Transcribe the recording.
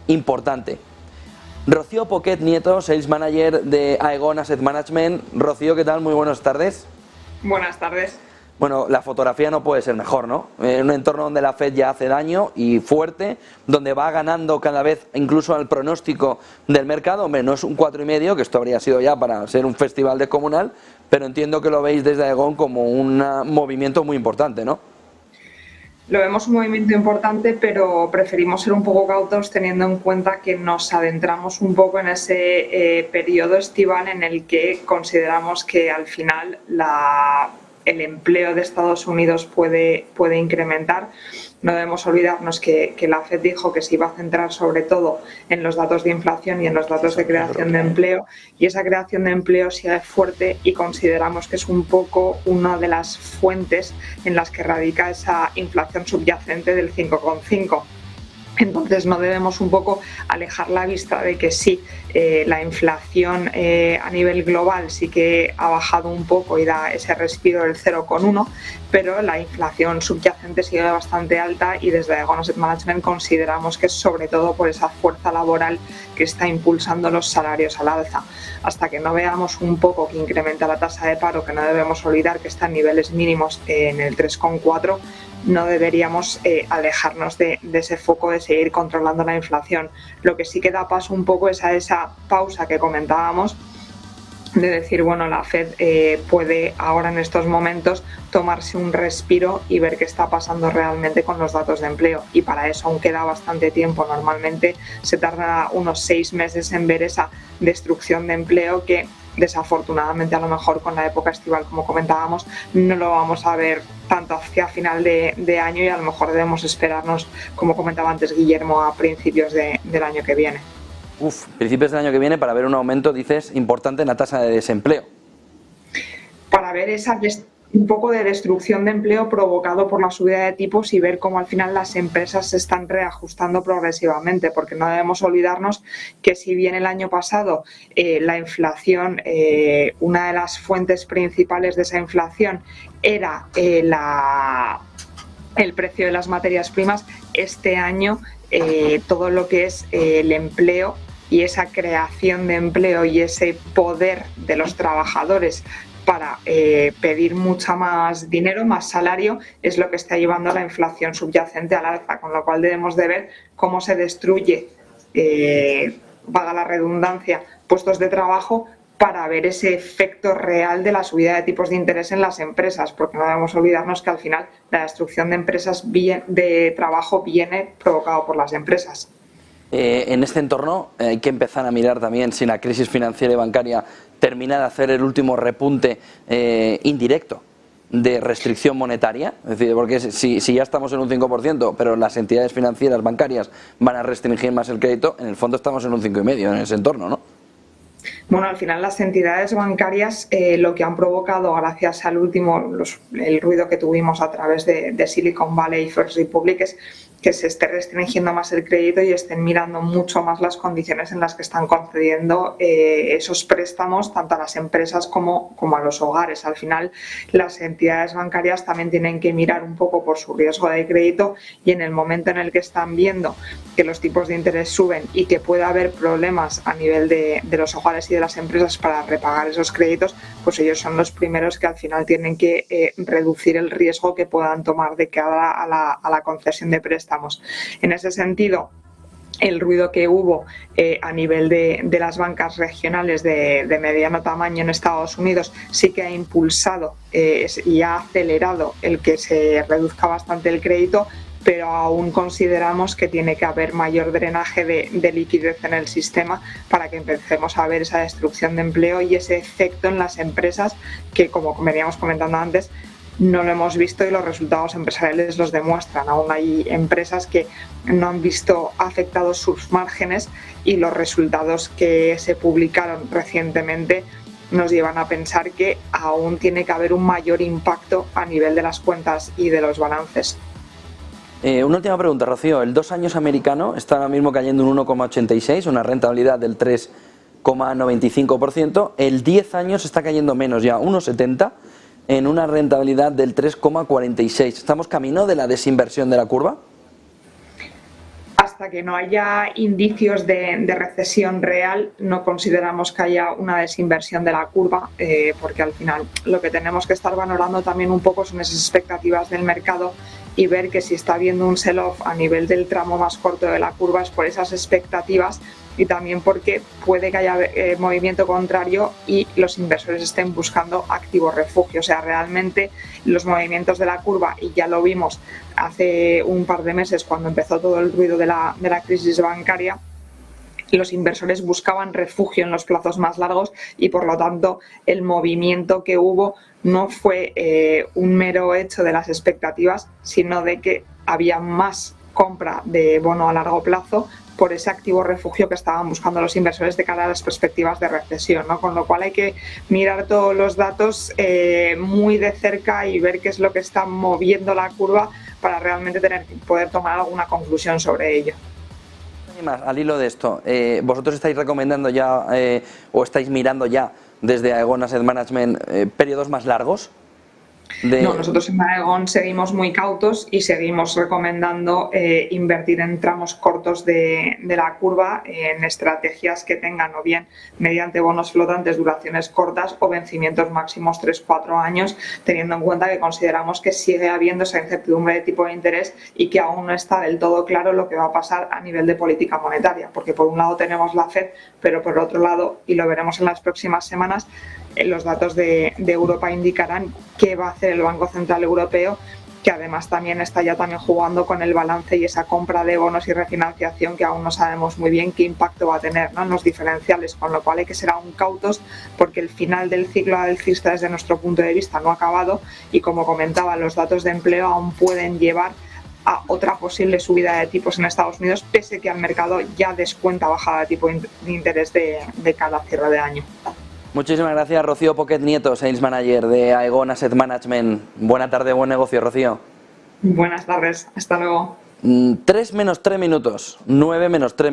importante. Rocío Poquet Nieto, Sales Manager de Aegon Asset Management. Rocío, ¿qué tal? Muy buenas tardes. Buenas tardes. Bueno, la fotografía no puede ser mejor, ¿no? En un entorno donde la Fed ya hace daño y fuerte, donde va ganando cada vez incluso al pronóstico del mercado. Hombre, no es un 4,5, que esto habría sido ya para ser un festival descomunal, pero entiendo que lo veis desde Aegon como un movimiento muy importante, ¿no? Lo vemos un movimiento importante, pero preferimos ser un poco cautos teniendo en cuenta que nos adentramos un poco en ese periodo estival en el que consideramos que al final el empleo de Estados Unidos puede incrementar. No debemos olvidarnos que la Fed dijo que se iba a centrar sobre todo en los datos de inflación y en los datos de creación de empleo, y esa creación de empleo sigue fuerte y consideramos que es un poco una de las fuentes en las que radica esa inflación subyacente del 5,5. Entonces no debemos un poco alejar la vista de que sí, la inflación a nivel global sí que ha bajado un poco y da ese respiro del 0,1, pero la inflación subyacente sigue bastante alta, y desde Aegon Asset Management consideramos que es sobre todo por esa fuerza laboral que está impulsando los salarios al alza. Hasta que no veamos un poco que incrementa la tasa de paro, que no debemos olvidar que está en niveles mínimos en el 3,4, no deberíamos alejarnos de ese foco de seguir controlando la inflación. Lo que sí que da paso un poco es a esa pausa que comentábamos, de decir, bueno, la Fed puede ahora en estos momentos tomarse un respiro y ver qué está pasando realmente con los datos de empleo, y para eso aún queda bastante tiempo. Normalmente se tarda unos 6 meses en ver esa destrucción de empleo que desafortunadamente a lo mejor con la época estival, como comentábamos, no lo vamos a ver tanto hacia final de año, y a lo mejor debemos esperarnos, como comentaba antes Guillermo, a principios del año que viene. Principios del año que viene para ver un aumento, dices, importante en la tasa de desempleo. Para ver un poco de destrucción de empleo provocado por la subida de tipos, y ver cómo al final las empresas se están reajustando progresivamente, porque no debemos olvidarnos que si bien el año pasado la inflación, una de las fuentes principales de esa inflación era el precio de las materias primas, este año todo lo que es el empleo y esa creación de empleo y ese poder de los trabajadores para pedir mucha más dinero, más salario, es lo que está llevando a la inflación subyacente al alza, con lo cual debemos de ver cómo se destruye, valga la redundancia, puestos de trabajo, para ver ese efecto real de la subida de tipos de interés en las empresas, porque no debemos olvidarnos que al final la destrucción de empresas de trabajo viene provocado por las empresas. En este entorno hay que empezar a mirar también si la crisis financiera y bancaria termina de hacer el último repunte indirecto de restricción monetaria. Es decir, porque si ya estamos en un 5%, pero las entidades financieras bancarias van a restringir más el crédito, en el fondo estamos en un 5,5% en ese entorno, ¿no? Bueno, al final las entidades bancarias lo que han provocado, gracias al el ruido que tuvimos a través de Silicon Valley y First Republic, es que se esté restringiendo más el crédito y estén mirando mucho más las condiciones en las que están concediendo esos préstamos, tanto a las empresas como a los hogares. Al final las entidades bancarias también tienen que mirar un poco por su riesgo de crédito, y en el momento en el que están viendo que los tipos de interés suben y que puede haber problemas a nivel de los hogares y de las empresas para repagar esos créditos, pues ellos son los primeros que al final tienen que reducir el riesgo que puedan tomar de cara a la concesión de préstamos. En ese sentido, el ruido que hubo a nivel de las bancas regionales de mediano tamaño en Estados Unidos sí que ha impulsado y ha acelerado el que se reduzca bastante el crédito, pero aún consideramos que tiene que haber mayor drenaje de liquidez en el sistema para que empecemos a ver esa destrucción de empleo y ese efecto en las empresas que, como veníamos comentando antes, no lo hemos visto y los resultados empresariales los demuestran. Aún hay empresas que no han visto afectados sus márgenes, y los resultados que se publicaron recientemente nos llevan a pensar que aún tiene que haber un mayor impacto a nivel de las cuentas y de los balances. Una última pregunta, Rocío. El 2 años americano está ahora mismo cayendo un 1,86, una rentabilidad del 3,95%. El 10 años está cayendo menos ya, 1,70, en una rentabilidad del 3,46. ¿Estamos camino de la desinversión de la curva? hasta que no haya indicios de recesión real, no consideramos que haya una desinversión de la curva, porque al final lo que tenemos que estar valorando también un poco son esas expectativas del mercado y ver que si está habiendo un sell-off a nivel del tramo más corto de la curva es por esas expectativas y también porque puede que haya movimiento contrario y los inversores estén buscando activos refugio. O sea, realmente los movimientos de la curva, y ya lo vimos hace un par de meses cuando empezó todo el ruido de la crisis bancaria, los inversores buscaban refugio en los plazos más largos y por lo tanto el movimiento que hubo no fue un mero hecho de las expectativas, sino de que había más compra de bono a largo plazo por ese activo refugio que estaban buscando los inversores de cara a las perspectivas de recesión, ¿no? Con lo cual hay que mirar todos los datos muy de cerca y ver qué es lo que está moviendo la curva para realmente poder tomar alguna conclusión sobre ello. Más, al hilo de esto, ¿vosotros estáis recomendando ya o estáis mirando ya desde Aegon Asset Management periodos más largos? No, nosotros en Aegon seguimos muy cautos y seguimos recomendando invertir en tramos cortos de la curva, en estrategias que tengan o bien mediante bonos flotantes duraciones cortas o vencimientos máximos 3-4 años, teniendo en cuenta que consideramos que sigue habiendo esa incertidumbre de tipo de interés y que aún no está del todo claro lo que va a pasar a nivel de política monetaria, porque por un lado tenemos la FED, pero por otro lado, y lo veremos en las próximas semanas, los datos de Europa indicarán qué va a hacer el Banco Central Europeo, que además también está ya también jugando con el balance y esa compra de bonos y refinanciación que aún no sabemos muy bien qué impacto va a tener, ¿no?, en los diferenciales, con lo cual hay que ser aún cautos porque el final del ciclo alcista desde nuestro punto de vista no ha acabado y, como comentaba, los datos de empleo aún pueden llevar a otra posible subida de tipos en Estados Unidos, pese que al mercado ya descuenta bajada de tipo de interés de cara a cierre de año. Muchísimas gracias, Rocío Poquet Nieto, Sales Manager de Aegon Asset Management. Buena tarde, buen negocio, Rocío. Buenas tardes, hasta luego. 3 menos 3 minutos, 9 menos 3 minutos.